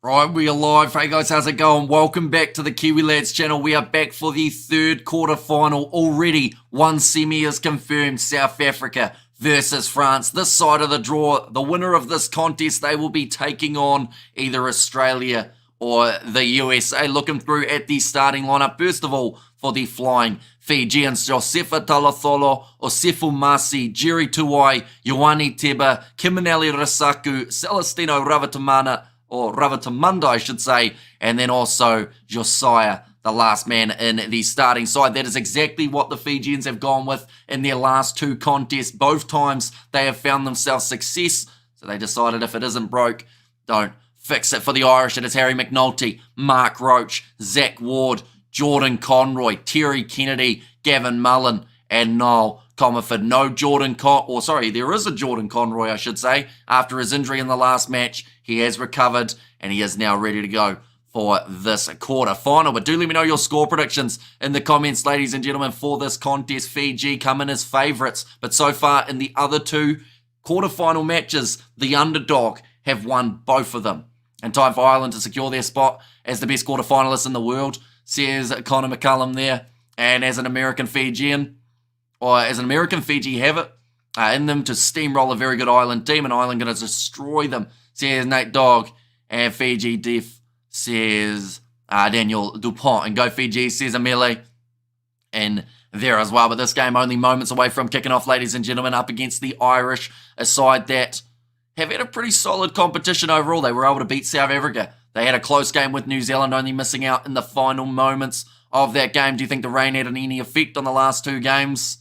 Right, we are live. Hey guys, how's it going? Welcome back to the Kiwi Lads channel. We are back for the third quarter final. Already one semi is confirmed. South Africa versus France. This side of the draw, the winner of this contest, they will be taking on either Australia or the USA. Looking through at the starting lineup. First of all, for the flying Fijians, Josefa Talatholo, Osefu Masi, Jerry Tuwai, Ioane Teba, Kiminali Rasaku, Celestino Ravatamunda, I should say, and then also Josiah, the last man in the starting side. That is exactly what the Fijians have gone with in their last two contests. Both times they have found themselves success, so they decided if it isn't broke, don't fix it. For the Irish, it is Harry McNulty, Mark Roach, Zach Ward, Jordan Conroy, Terry Kennedy, Gavin Mullen, and Noel Comerford. There is a Jordan Conroy, I should say. After his injury in the last match, he has recovered and he is now ready to go for this quarter final. But do let me know your score predictions in the comments, ladies and gentlemen, for this contest. Fiji come in as favourites, but so far in the other two quarterfinal matches, the underdog have won both of them. And time for Ireland to secure their spot as the best quarterfinalists in the world, says Connor McCullum there. And as an American Fiji have it in them to steamroll a very good Ireland team, and Ireland going to destroy them, says Nate Dogg. And Fiji Def, says Daniel Dupont. And Go Fiji, says Amele in there as well. But this game only moments away from kicking off, ladies and gentlemen, up against the Irish, a side that have had a pretty solid competition overall. They were able to beat South Africa. They had a close game with New Zealand, only missing out in the final moments of that game. Do you think the rain had any effect on the last two games?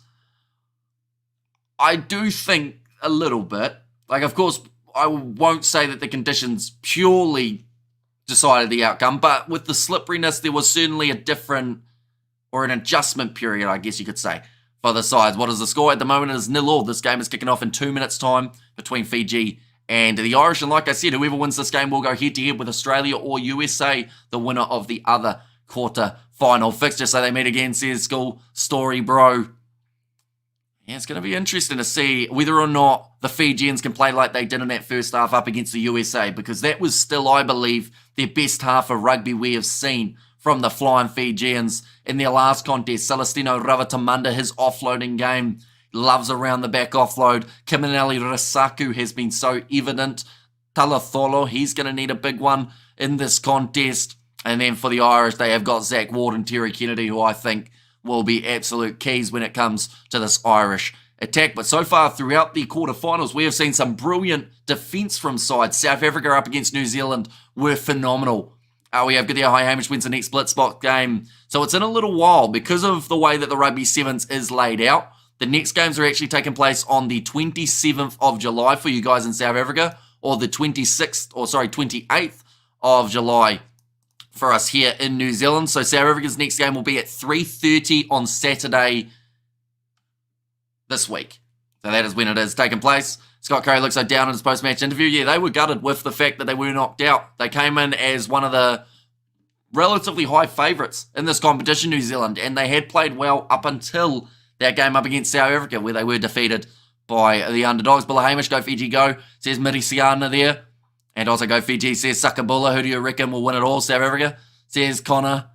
I do think a little bit. Like, of course, I won't say that the conditions purely decided the outcome, but with the slipperiness, there was certainly a different, or an adjustment period, I guess you could say, for the sides. What is the score at the moment? It is 0-0. This game is kicking off in 2 minutes' time between Fiji and the Irish. And like I said, whoever wins this game will go head-to-head with Australia or USA, the winner of the other quarter-final fixture. So they meet again, says School Story Bro. Yeah, it's going to be interesting to see whether or not the Fijians can play like they did in that first half up against the USA, because that was still, I believe, their best half of rugby we have seen from the Flying Fijians in their last contest. Celestino Ravatamunda, his offloading game, loves around the back offload. Kiminali Rasaku has been so evident. Talatholo, he's going to need a big one in this contest. And then for the Irish, they have got Zach Ward and Terry Kennedy, who I think will be absolute keys when it comes to this Irish attack. But so far throughout the quarterfinals, we have seen some brilliant defence from sides. South Africa up against New Zealand were phenomenal. We have Gideon Hamish wins the next split spot game. So it's in a little while because of the way that the Rugby Sevens is laid out. The next games are actually taking place on the 27th of July for you guys in South Africa, or the 28th of July for us here in New Zealand. So South Africa's next game will be at 3:30 on Saturday this week. So that is when it is taking place. Scott Curry looks so down in his post-match interview. Yeah, they were gutted with the fact that they were knocked out. They came in as one of the relatively high favourites in this competition, New Zealand, and they had played well up until that game up against South Africa, where they were defeated by the underdogs. Billa Hamish, Go Fiji Go, says Mirisiana there. And also Go Fiji, says Sakabula. Who do you reckon will win it all? South Africa, says Connor.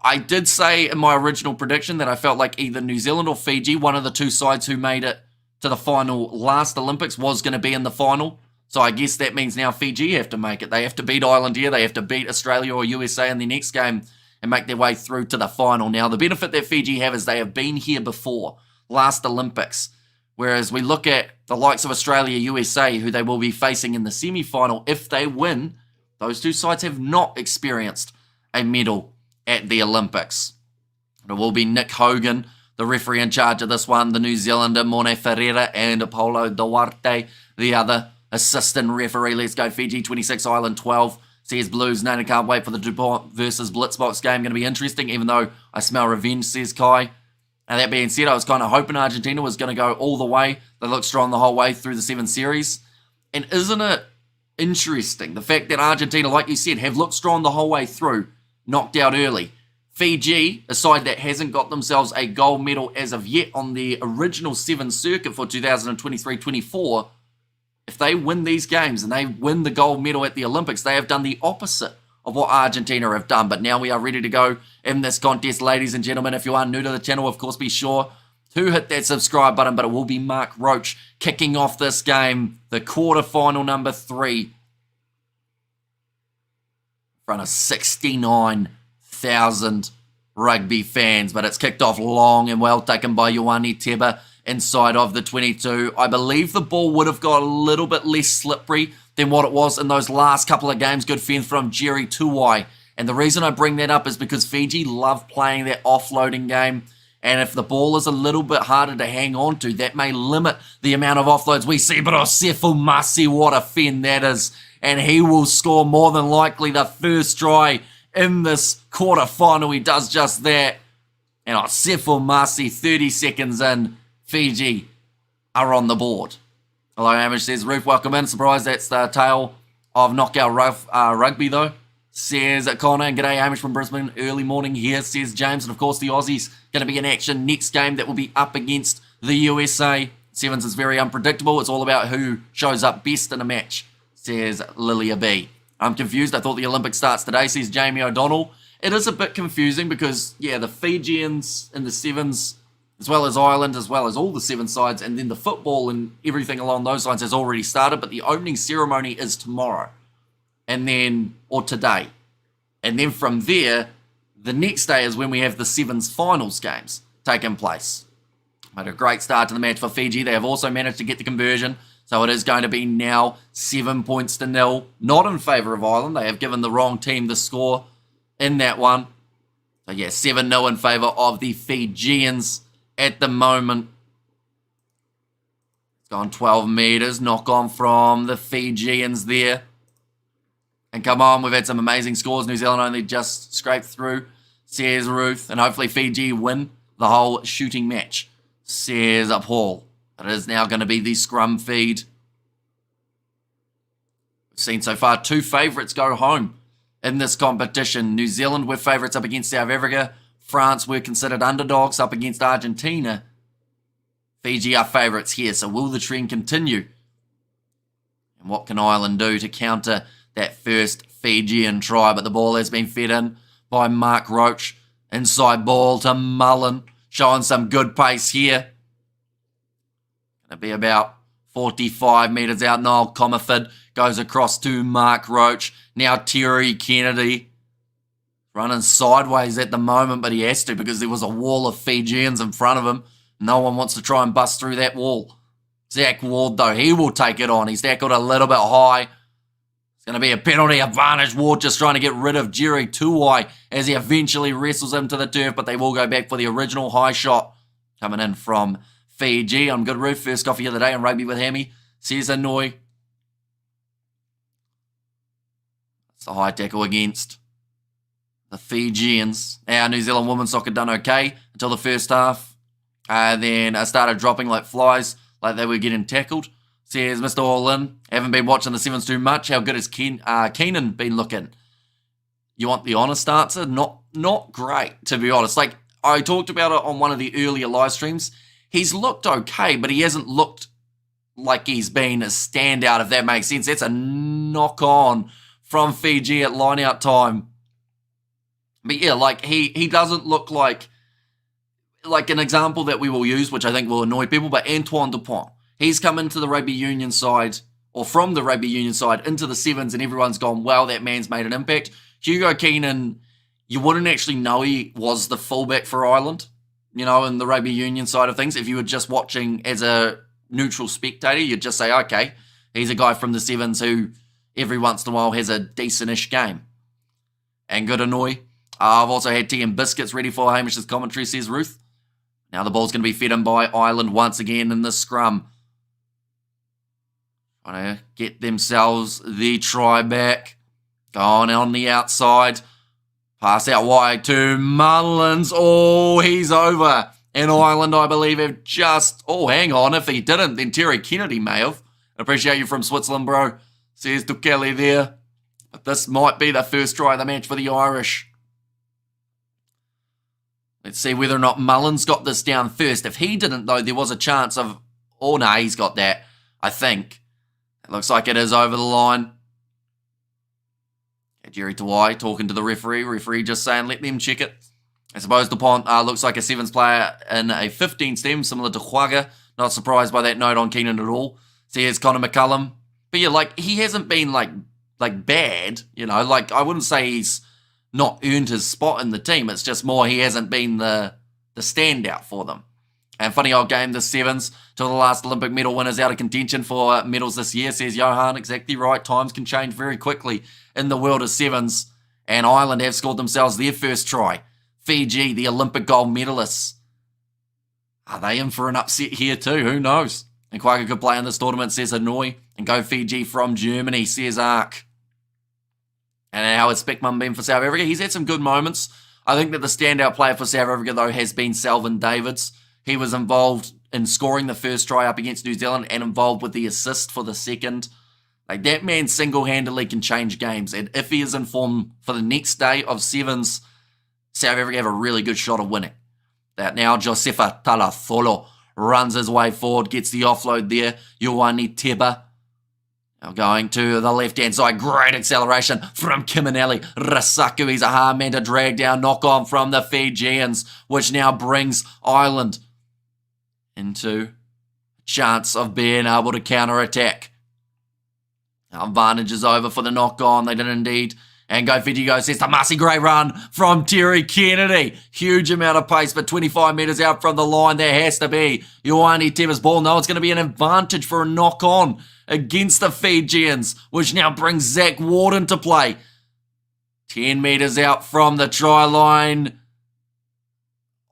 I did say in my original prediction that I felt like either New Zealand or Fiji, one of the two sides who made it to the final last Olympics, was going to be in the final. So I guess that means now Fiji have to make it. They have to beat Ireland here. They have to beat Australia or USA in the next game and make their way through to the final. Now, the benefit that Fiji have is they have been here before, last Olympics. Whereas we look at the likes of Australia, USA, who they will be facing in the semi-final. If they win, those two sides have not experienced a medal at the Olympics. It will be Nick Hogan, the referee in charge of this one, the New Zealander, Mone Ferreira, and Paulo Duarte, the other assistant referee. Let's go Fiji, 26, Ireland 12. Says Blues, Nana can't wait for the DuPont versus Blitzbox game. Going to be interesting, even though I smell revenge, says Kai. And that being said, I was kind of hoping Argentina was going to go all the way. They looked strong the whole way through the 7 series. And isn't it interesting, the fact that Argentina, like you said, have looked strong the whole way through, knocked out early. Fiji, a side that hasn't got themselves a gold medal as of yet on the original 7 circuit for 2023-24, if they win these games and they win the gold medal at the Olympics, they have done the opposite of what Argentina have done. But now we are ready to go in this contest, ladies and gentlemen. If you are new to the channel, of course, be sure to hit that subscribe button. But it will be Mark Roach kicking off this game, the quarterfinal number 3, in front of 69,000 rugby fans. But it's kicked off long and well, taken by Ioane Teba inside of the 22. I believe the ball would have got a little bit less slippery than what it was in those last couple of games. Good fend from Jerry Tuwai. And the reason I bring that up is because Fiji love playing that offloading game. And if the ball is a little bit harder to hang on to, that may limit the amount of offloads we see. But Osefo Masi, what a fend that is. And he will score more than likely the first try in this quarterfinal. He does just that. And Osefo Masi, 30 seconds in, Fiji are on the board. Hello, Hamish says, Ruth, welcome in. Surprised that's the tale of knockout rugby, though. Says Connor, and g'day, Hamish from Brisbane. Early morning here, says James. And of course, the Aussies going to be in action next game that will be up against the USA. Sevens is very unpredictable. It's all about who shows up best in a match, says Lilia B. I'm confused. I thought the Olympics starts today, says Jamie O'Donnell. It is a bit confusing because, yeah, the Fijians and the Sevens, as well as Ireland, as well as all the 7 sides, and then the football and everything along those lines has already started, but the opening ceremony is tomorrow, and then, or today. And then from there, the next day is when we have the Sevens finals games taking place. But a great start to the match for Fiji. They have also managed to get the conversion, so it is going to be now 7 points to 0, not in favour of Ireland. They have given the wrong team the score in that one. So yeah, 7-0 in favour of the Fijians. At the moment, it's gone 12 metres, knock on from the Fijians there. And come on, we've had some amazing scores. New Zealand only just scraped through, says Ruth. And hopefully Fiji win the whole shooting match, says Paul. It is now going to be the scrum feed. We've seen so far 2 favourites go home in this competition. New Zealand were favourites up against South Africa. France were considered underdogs up against Argentina. Fiji are favourites here, so will the trend continue? And what can Ireland do to counter that first Fijian try? But the ball has been fed in by Mark Roach. Inside ball to Mullen, showing some good pace here. Going to be about 45 metres out. Noel Comerford goes across to Mark Roach. Now Terry Kennedy. Running sideways at the moment, but he has to because there was a wall of Fijians in front of him. No one wants to try and bust through that wall. Zach Ward, though, he will take it on. He's tackled a little bit high. It's going to be a penalty advantage. Ward just trying to get rid of Jerry Tuwai as he eventually wrestles him to the turf, but they will go back for the original high shot coming in from Fiji. I'm good, Ruth. First coffee of the day on Rugby with Hammy, says Annoy. It's the high tackle against the Fijians. Our New Zealand women's soccer done okay until the first half. Then I started dropping like flies, like they were getting tackled. Says Mr. All-In, haven't been watching the Sevens too much. How good has Keenan been looking? You want the honest answer? Not great, to be honest. Like, I talked about it on one of the earlier live streams. He's looked okay, but he hasn't looked like he's been a standout, if that makes sense. That's a knock-on from Fiji at line-out time. But yeah, like he doesn't look like an example that we will use, which I think will annoy people, but Antoine Dupont. He's come into the rugby union side, or from the rugby union side into the Sevens, and everyone's gone, wow, that man's made an impact. Hugo Keenan, you wouldn't actually know he was the fullback for Ireland, you know, in the rugby union side of things. If you were just watching as a neutral spectator, you'd just say, okay, he's a guy from the Sevens who every once in a while has a decent-ish game. And good annoy. I've also had tea and biscuits ready for Hamish's commentary, says Ruth. Now the ball's going to be fed in by Ireland once again in the scrum. Trying to get themselves the try back. Going on the outside. Pass out wide to Mullins. Oh, he's over. And Ireland, I believe, have just... Oh, hang on. If he didn't, then Terry Kennedy may have. Appreciate you from Switzerland, bro. Says Tukeli there. But this might be the first try of the match for the Irish. Let's see whether or not Mullins got this down first. If he didn't, though, there was a chance of... Oh, no, he's got that, I think. It looks like it is over the line. Jerry Tawai talking to the referee. Referee just saying, let them check it. I suppose DuPont looks like a Sevens player in a 15 stem, similar to Huaga. Not surprised by that note on Keenan at all. So here's Connor McCullum. But yeah, like, he hasn't been, like bad, you know. Like, I wouldn't say he's not earned his spot in the team. It's just more he hasn't been the standout for them. And funny old game, the Sevens, till the last Olympic medal winners out of contention for medals this year, says Johan. Exactly right. Times can change very quickly in the world of Sevens. And Ireland have scored themselves their first try. Fiji, the Olympic gold medalists. Are they in for an upset here too? Who knows? And Quagga could play in this tournament, says Hanoi. And go Fiji from Germany, says Ark. And how has Speckman been for South Africa? He's had some good moments. I think that the standout player for South Africa, though, has been Selvin Davids. He was involved in scoring the first try up against New Zealand and involved with the assist for the second. Like, that man single-handedly can change games. And if he is in form for the next day of Sevens, South Africa have a really good shot of winning. That now Josefa Talatholo runs his way forward, gets the offload there. Ioane Teba now going to the left-hand side. Great acceleration from Kiminelli. Rasaku, he's a hard man to drag down. Knock on from the Fijians, which now brings Ireland into a chance of being able to counter-attack. Advantage is over for the knock-on. They did indeed. And go Fiji go, says Tamasi. Great run from Terry Kennedy. Huge amount of pace, but 25 metres out from the line. There has to be Ioane Teba's ball. No, it's going to be an advantage for a knock-on against the Fijians, which now brings Zach Ward into play. 10 metres out from the try line.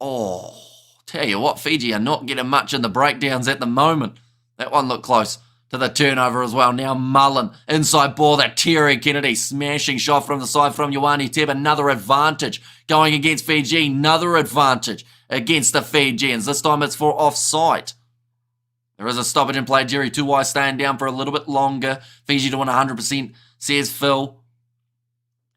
Oh, tell you what, Fiji are not getting much in the breakdowns at the moment. That one looked close to the turnover as well. Now Mullen, inside ball, that Terry Kennedy smashing shot from the side from Ioane Teba. Another advantage going against Fiji. Another advantage against the Fijians. This time it's for offside. There is a stoppage in play. Jerry Tuwai staying down for a little bit longer. Fiji to win 100%, says Phil.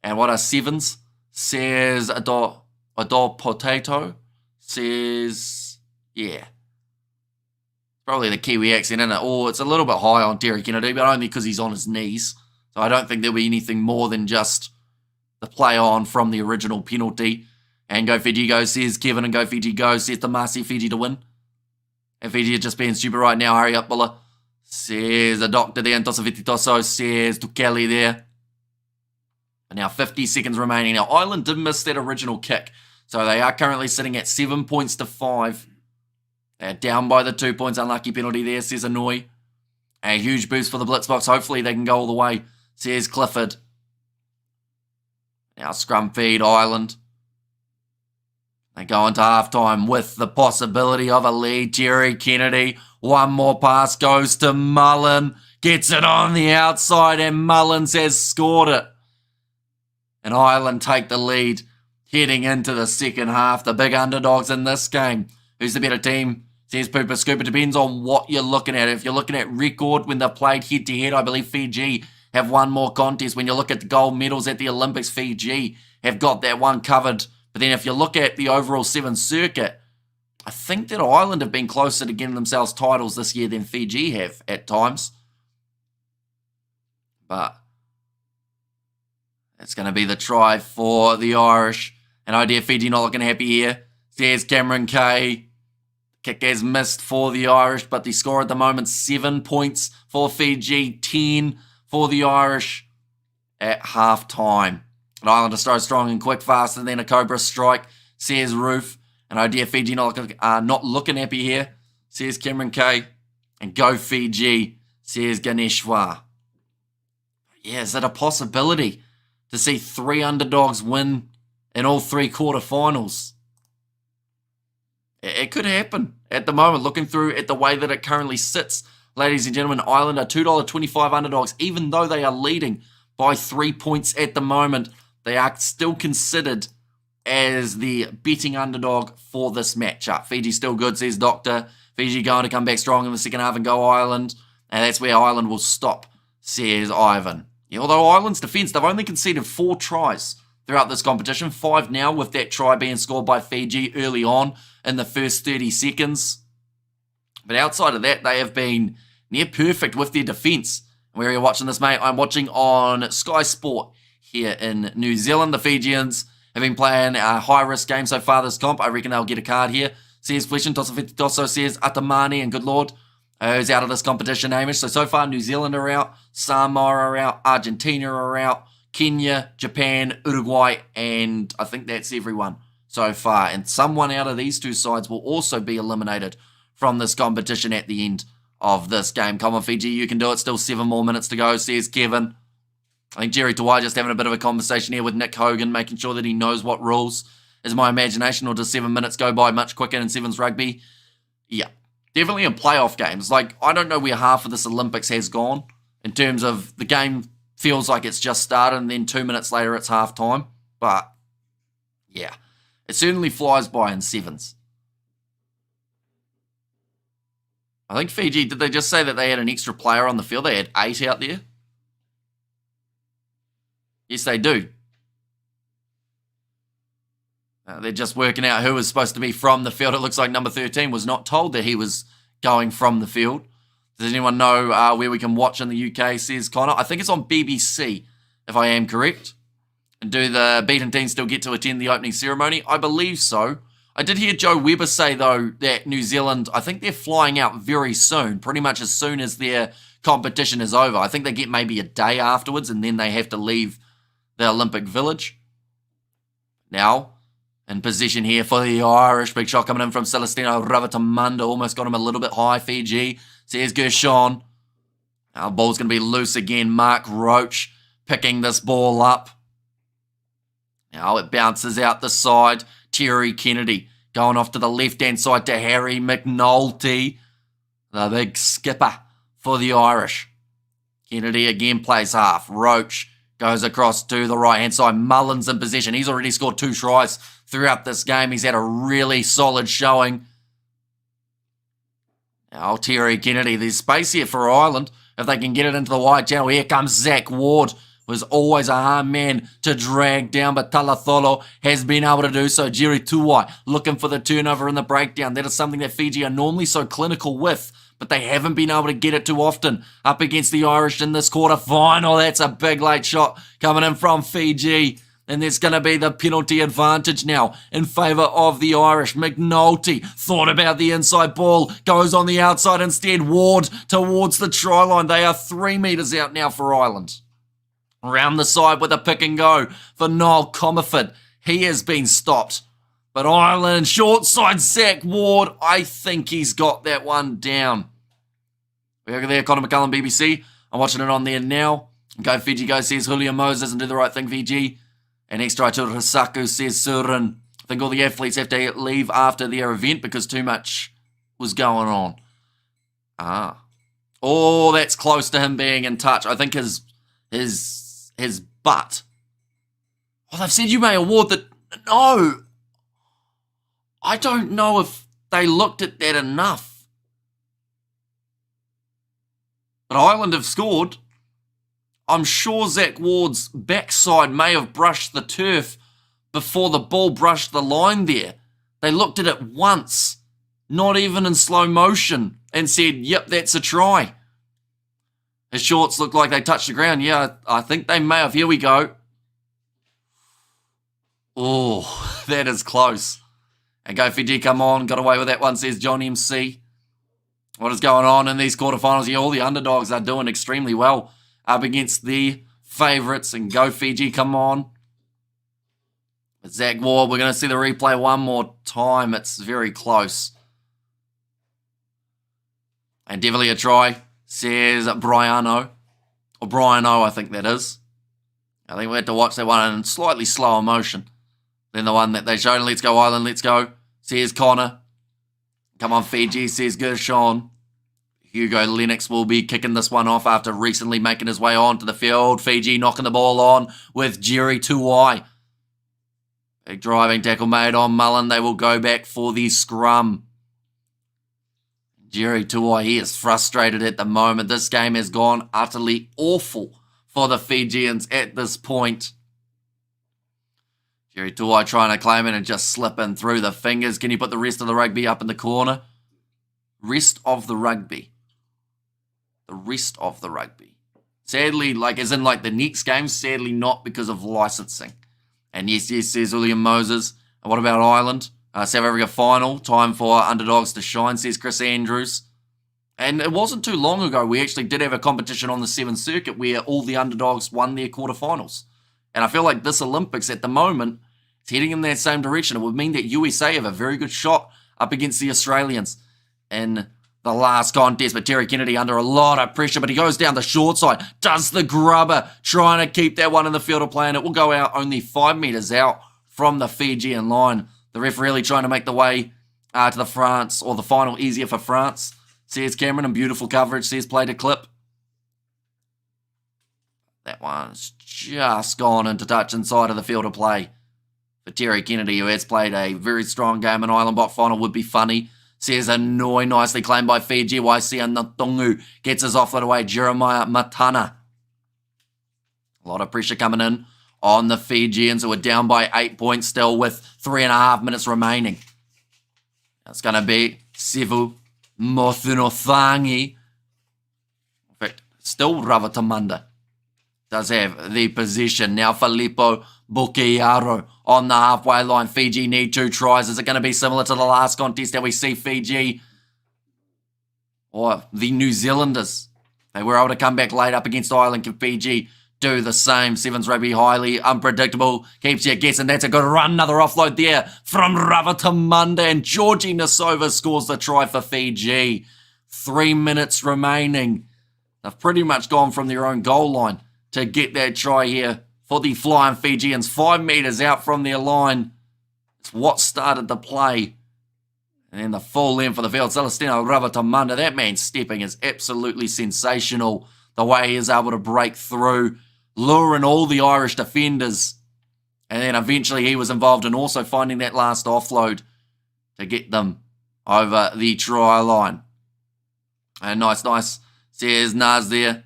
And what are Sevens? Says Adol Potato. Says, yeah. Probably the Kiwi accent in it. Oh, it's a little bit high on Terry Kennedy, but only because he's on his knees. So I don't think there'll be anything more than just the play on from the original penalty. And go Fiji go, says Kevin, and go Fiji go, says Tamasi. Fiji to win. And Fiji are just being stupid right now. Hurry up, Bulla. Says the doctor there, and Tosavititoso says Tukeli there. And now 50 seconds remaining. Now Ireland did miss that original kick. So they are currently sitting at 7 points to 5. They're down by the 2 points. Unlucky penalty there, says Annoy. A huge boost for the Blitzbox. Hopefully they can go all the way, says Clifford. Now scrum feed, Ireland. They go into halftime with the possibility of a lead. Jerry Kennedy. One more pass goes to Mullen. Gets it on the outside, and Mullins has scored it. And Ireland take the lead heading into the second half. The big underdogs in this game. Who's the better team? Says Pooper Scooper. Depends on what you're looking at. If you're looking at record when they've played head-to-head, I believe Fiji have won more contests. When you look at the gold medals at the Olympics, Fiji have got that one covered. But then if you look at the overall Sevens circuit, I think that Ireland have been closer to getting themselves titles this year than Fiji have at times. But it's going to be the try for the Irish. And oh dear, Fiji not looking happy here. There's Cameron Kay. Kick has missed for the Irish, but the score at the moment, 7 points for Fiji, 10 for the Irish at half-time. And Ireland to throw strong and quick, faster than a Cobra strike, says Roof. And oh dear, Fiji not looking happy here, says Cameron Kay. And go Fiji, says Ganeshwar. Yeah, is it a possibility to see 3 underdogs win in all 3 quarterfinals? It could happen at the moment, looking through at the way that it currently sits. Ladies and gentlemen, Ireland are $2.25 underdogs, even though they are leading by 3 points at the moment. They are still considered as the betting underdog for this matchup. Fiji still good, says Doctor. Fiji going to come back strong in the second half and go Ireland. And that's where Ireland will stop, says Ivan. Yeah, although Ireland's defence, they've only conceded 4 tries throughout this competition. 5 now, with that try being scored by Fiji early on in the first 30 seconds. But outside of that, they have been near perfect with their defence. Where are you watching this, mate? I'm watching on Sky Sport here in New Zealand. The Fijians have been playing a high-risk game so far this comp. I reckon they'll get a card here. Says Fletchen, Tosafetitoso says Atamani and good lord. Who's out of this competition, Hamish? So far, New Zealand are out, Samoa are out, Argentina are out, Kenya, Japan, Uruguay, and I think that's everyone so far. And someone out of these two sides will also be eliminated from this competition at the end of this game. Come on, Fiji, you can do it. Still 7 more minutes to go, says Kevin. I think Jerry Tawai just having a bit of a conversation here with Nick Hogan, making sure that he knows what rules. Is my imagination, or does 7 minutes go by much quicker in Sevens rugby? Yeah, definitely in playoff games. Like, I don't know where half of this Olympics has gone in terms of the game feels like it's just started and then 2 minutes later it's half time. But, yeah, it certainly flies by in sevens. I think Fiji, did they just say that they had an extra player on the field? They had 8 out there? Yes, they do. They're just working out who was supposed to be from the field. It looks like number 13 was not told that he was going from the field. Does anyone know where we can watch in the UK, says Connor? I think it's on BBC, if I am correct. And do the beaten teams still get to attend the opening ceremony? I believe so. I did hear Joe Webber say, though, that New Zealand, I think they're flying out very soon, pretty much as soon as their competition is over. I think they get maybe a day afterwards, and then they have to leave the Olympic Village. Now, in position here for the Irish. Big shot coming in from Celestino Ravatamanda. Almost got him a little bit high, Fiji. Says Gershon. Our ball's going to be loose again. Mark Roach picking this ball up. Now it bounces out the side. Terry Kennedy going off to the left-hand side to Harry McNulty. The big skipper for the Irish. Kennedy again plays half. Roach goes across to the right-hand side. Mullins in position. He's already scored 2 tries throughout this game. He's had a really solid showing. Now, Terry Kennedy. There's space here for Ireland. If they can get it into the wide channel. Here comes Zach Ward. Was always a hard man to drag down, but Talatholo has been able to do so. Jerry Tuwai looking for the turnover and the breakdown. That is something that Fiji are normally so clinical with, but they haven't been able to get it too often up against the Irish in this quarter final. That's a big late shot coming in from Fiji. And there's going to be the penalty advantage now in favour of the Irish. McNulty thought about the inside ball, goes on the outside instead. Ward towards the try line. They are 3 metres out now for Ireland. Round the side with a pick and go for Niall Comerford. He has been stopped. But Ireland, short side, Zach Ward. I think he's got that one down. Look at there, Conor McCullum, BBC. I'm watching it on there now. Go Fiji, go, says Julio Moses, and do the right thing, Fiji. And next try to Risaku, says Surin. I think all the athletes have to leave after their event because too much was going on. Oh, that's close to him being in touch. I think his butt. Oh, they've said you may award that. No. I don't know if they looked at that enough. But Ireland have scored. I'm sure Zach Ward's backside may have brushed the turf before the ball brushed the line there. They looked at it once, not even in slow motion, and said, yep, that's a try. His shorts looked like they touched the ground. Yeah, I think they may have. Here we go. Oh, that is close. And go Fiji, come on. Got away with that one, says John MC. What is going on in these quarterfinals? Yeah, all the underdogs are doing extremely well up against the favourites. And go Fiji, come on. But Zach Ward, we're going to see the replay one more time. It's very close. And definitely a try, says Briano. Or Briano, I think that is. I think we had to watch that one in slightly slower motion than the one that they showed. Let's go, Ireland, let's go. Says Connor. Come on, Fiji, says Gershon. Hugo Lennox will be kicking this one off after recently making his way onto the field. Fiji knocking the ball on with Jerry Tuwai. Big driving tackle made on Mullen. They will go back for the scrum. Jerry Tuwai, he is frustrated at the moment. This game has gone utterly awful for the Fijians at this point. Jerry Tuwai trying to claim it and just slipping through the fingers. Can you put the rest of the rugby up in the corner? Rest of the rugby. The rest of the rugby. Sadly, as in the next game, sadly not because of licensing. And yes, says William Moses. And what about Ireland? South Africa final. Time for underdogs to shine, says Chris Andrews. And it wasn't too long ago we actually did have a competition on the Sevens circuit where all the underdogs won their quarterfinals. And I feel like this Olympics at the moment is heading in that same direction. It would mean that USA have a very good shot up against the Australians in the last contest. But Terry Kennedy under a lot of pressure, but he goes down the short side, does the grubber, trying to keep that one in the field of play, and it will go out only 5 metres out from the Fijian line. The ref really trying to make the way to the France, or the final easier for France, says Cameron, and beautiful coverage, says play to clip. That one's just gone into touch inside of the field of play for Terry Kennedy, who has played a very strong game. An Island Bot final would be funny, says Annoy, nicely claimed by Fiji. YC and Natungu gets his offload away. Jeremiah Matana. A lot of pressure coming in on the Fijians, who are down by 8 points still with 3.5 minutes remaining. It's going to be Sivu Mothinothangi. In fact, still Ravatamanda does have the position. Now Filippo Bukiaro on the halfway line. Fiji need 2 tries. Is it going to be similar to the last contest that we see Fiji or the New Zealanders? They were able to come back late up against Ireland. Can Fiji do the same? Sevens Rugby, highly unpredictable. Keeps you guessing. That's a good run. Another offload there from Ravatamanda. And Georgie Nasova scores the try for Fiji. 3 minutes remaining. They've pretty much gone from their own goal line to get that try here for the Flying Fijians. 5 metres out from their line. It's what started the play. And then the full length for the field. Celestino Ravatamanda. That man's stepping is absolutely sensational. The way he is able to break through, luring all the Irish defenders. And then eventually he was involved in also finding that last offload to get them over the try line. And nice, says Naz there.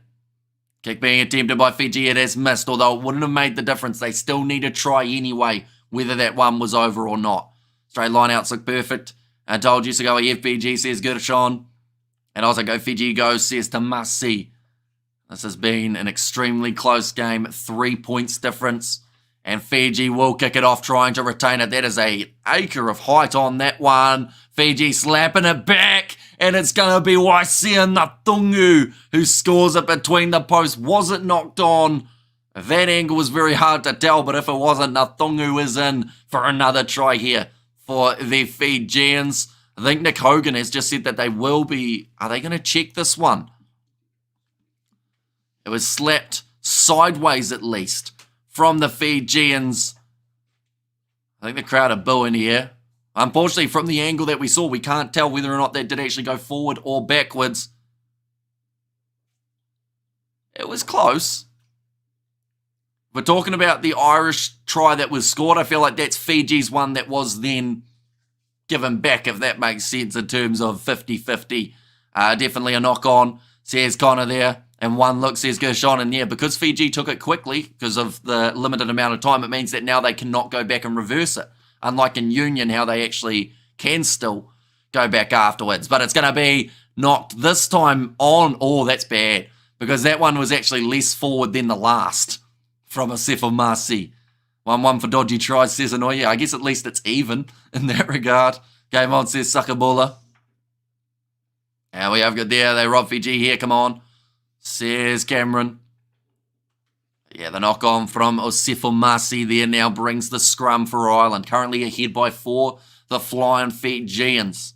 Kick being attempted by Fiji, it has missed, although it wouldn't have made the difference. They still need a try anyway, whether that one was over or not. Straight line outs look perfect. I told you to go FBG, says Gershon. And also go Fiji go, says Tamasi. This has been an extremely close game, 3 points difference. And Fiji will kick it off, trying to retain it. That is an acre of height on that one. Fiji slapping it back. And it's going to be Waisia Natungu who scores it between the posts. Was it knocked on? That angle was very hard to tell, but if it wasn't, Natungu is in for another try here for the Fijians. I think Nick Hogan has just said that they will be... Are they going to check this one? It was slapped sideways at least from the Fijians. I think the crowd are booing here. Unfortunately, from the angle that we saw, we can't tell whether or not they did actually go forward or backwards. It was close. We're talking about the Irish try that was scored. I feel like that's Fiji's one that was then given back, if that makes sense, in terms of 50-50. Definitely a knock-on, says Connor there. And one look, says Gershon. And yeah, because Fiji took it quickly, because of the limited amount of time, it means that now they cannot go back and reverse it. Unlike in Union, how they actually can still go back afterwards. But it's going to be knocked this time on. Oh, that's bad. Because that one was actually less forward than the last from Asifo Masi. 1-1 for dodgy tries, says Anoya. I guess at least it's even in that regard. Game on, says Sakabula. And we have got there. They rob Fiji here. Come on, says Cameron. Yeah, the knock-on from Osifo Masi there now brings the scrum for Ireland. Currently ahead by 4, the Flying Fijians.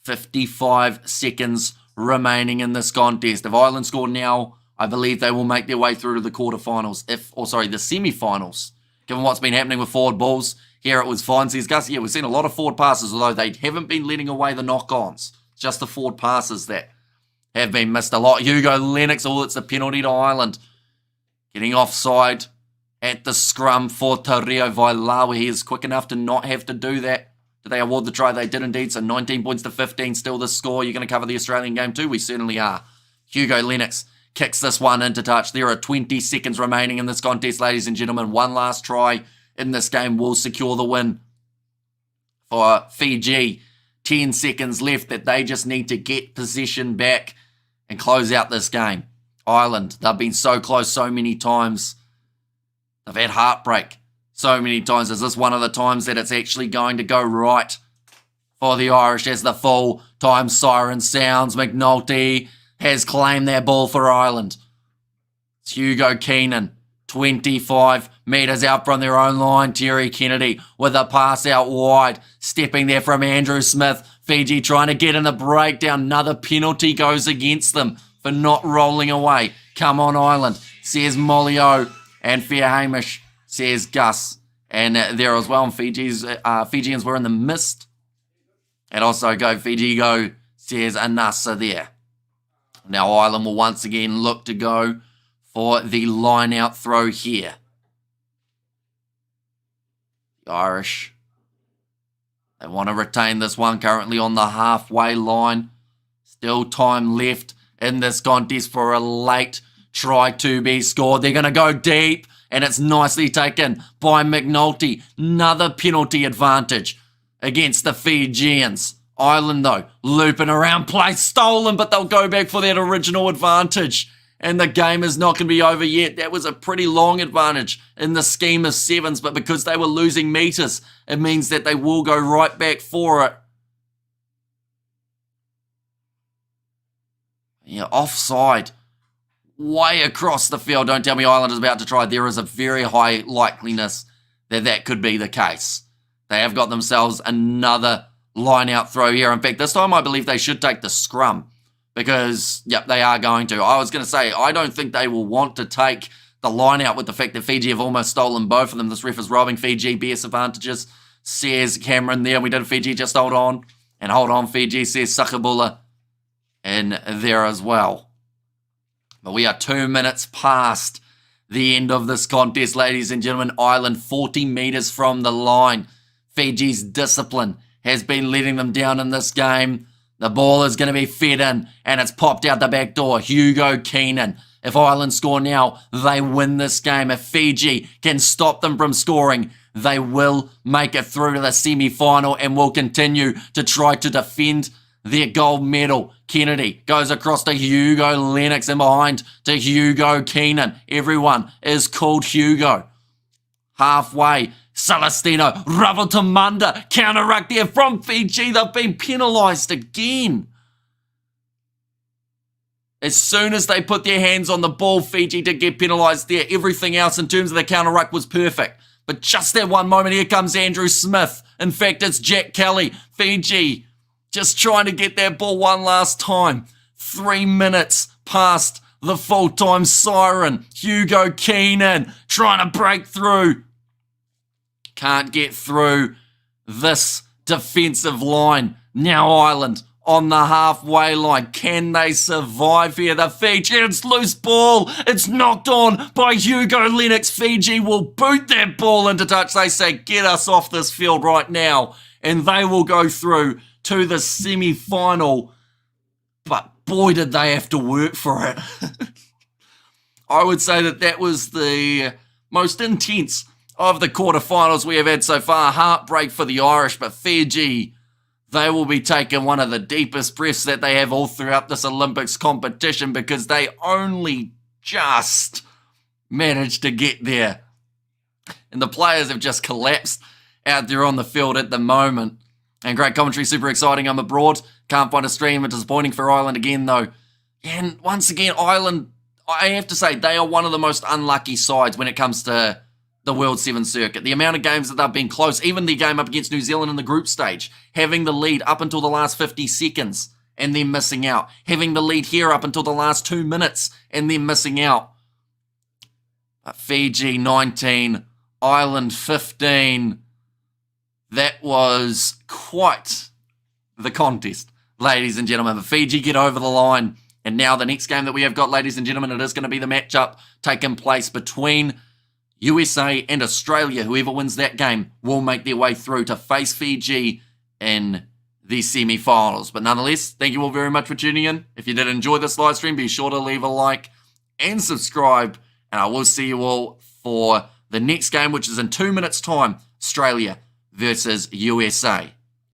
55 seconds remaining in this contest. If Ireland score now, I believe they will make their way through to the quarterfinals. The semi-finals. Given what's been happening with forward balls, here it was fine, says Gus. Yeah, we've seen a lot of forward passes, although they haven't been letting away the knock-ons. It's just the forward passes that have been missed a lot. Hugo Lennox, it's a penalty to Ireland. Getting offside at the scrum for Tario Vailawi. He is quick enough to not have to do that. Did they award the try? They did indeed. So 19 points to 15. Still the score. You're going to cover the Australian game too? We certainly are. Hugo Lennox kicks this one into touch. There are 20 seconds remaining in this contest, ladies and gentlemen. One last try in this game will secure the win for Fiji. 10 seconds left that they just need to get possession back and close out this game. Ireland, they've been so close so many times. They've had heartbreak so many times. Is this one of the times that it's actually going to go right for the Irish as the full-time siren sounds? McNulty has claimed their ball for Ireland. It's Hugo Keenan, 25 metres out from their own line. Terry Kennedy with a pass out wide. Stepping there from Andrew Smith. Fiji trying to get in the breakdown. Another penalty goes against them for not rolling away. Come on, Ireland, says Molio. And fair Hamish, says Gus. And there as well, and Fijians were in the mist. And also go Fiji go, says Anasa there. Now Ireland will once again look to go for the line-out throw here. The Irish, they want to retain this one, currently on the halfway line. Still time left in this contest for a late try to be scored. They're going to go deep, and it's nicely taken by McNulty. Another penalty advantage against the Fijians. Ireland, though, looping around, play stolen, but they'll go back for that original advantage. And the game is not going to be over yet. That was a pretty long advantage in the scheme of sevens, but because they were losing metres, it means that they will go right back for it. Yeah, offside. Way across the field. Don't tell me Ireland is about to try. There is a very high likeliness that that could be the case. They have got themselves another line-out throw here. In fact, this time I believe they should take the scrum because, yep, they are going to. I was going to say, I don't think they will want to take the line-out with the fact that Fiji have almost stolen both of them. This ref is robbing Fiji BS advantages, says Cameron there. We did Fiji, just hold on. And hold on, Fiji, says Sakabula in there as well. But we are 2 minutes past the end of this contest, ladies and gentlemen. Ireland 40 metres from the line. Fiji's discipline has been letting them down in this game. The ball is going to be fed in, and it's popped out the back door. Hugo Keenan. If Ireland score now, they win this game. If Fiji can stop them from scoring, they will make it through to the semi-final and will continue to try to defend their gold medal. Kennedy goes across to Hugo Lennox and behind to Hugo Keenan. Everyone is called Hugo. Halfway, Celestino, Ravatamunda, counter-ruck there from Fiji. They've been penalised again. As soon as they put their hands on the ball, Fiji did get penalised there. Everything else in terms of the counter-ruck was perfect. But just that one moment, here comes Andrew Smith. In fact, it's Jack Kelly. Fiji just trying to get that ball one last time. 3 minutes past the full-time siren. Hugo Keenan trying to break through. Can't get through this defensive line. Now Ireland on the halfway line. Can they survive here? The Fijians loose ball. It's knocked on by Hugo Lennox. Fiji will boot that ball into touch. They say, get us off this field right now. And they will go through to the semi-final. But boy, did they have to work for it. I would say that that was the most intense of the quarterfinals we have had so far. Heartbreak for the Irish, but Fiji, they will be taking one of the deepest breaths that they have all throughout this Olympics competition because they only just managed to get there. And the players have just collapsed out there on the field at the moment. And great commentary, super exciting. I'm abroad, can't find a stream. It's disappointing for Ireland again, though. And once again, Ireland, I have to say, they are one of the most unlucky sides when it comes to the World Sevens circuit. The amount of games that they've been close, even the game up against New Zealand in the group stage, having the lead up until the last 50 seconds and then missing out. Having the lead here up until the last 2 minutes and then missing out. But Fiji 19, Ireland 15. That was quite the contest, ladies and gentlemen. But Fiji get over the line. And now the next game that we have got, ladies and gentlemen, it is going to be the matchup taking place between USA and Australia. Whoever wins that game will make their way through to face Fiji in the semi-finals. But nonetheless, thank you all very much for tuning in. If you did enjoy this live stream, be sure to leave a like and subscribe. And I will see you all for the next game, which is in 2 minutes' time, Australia versus USA.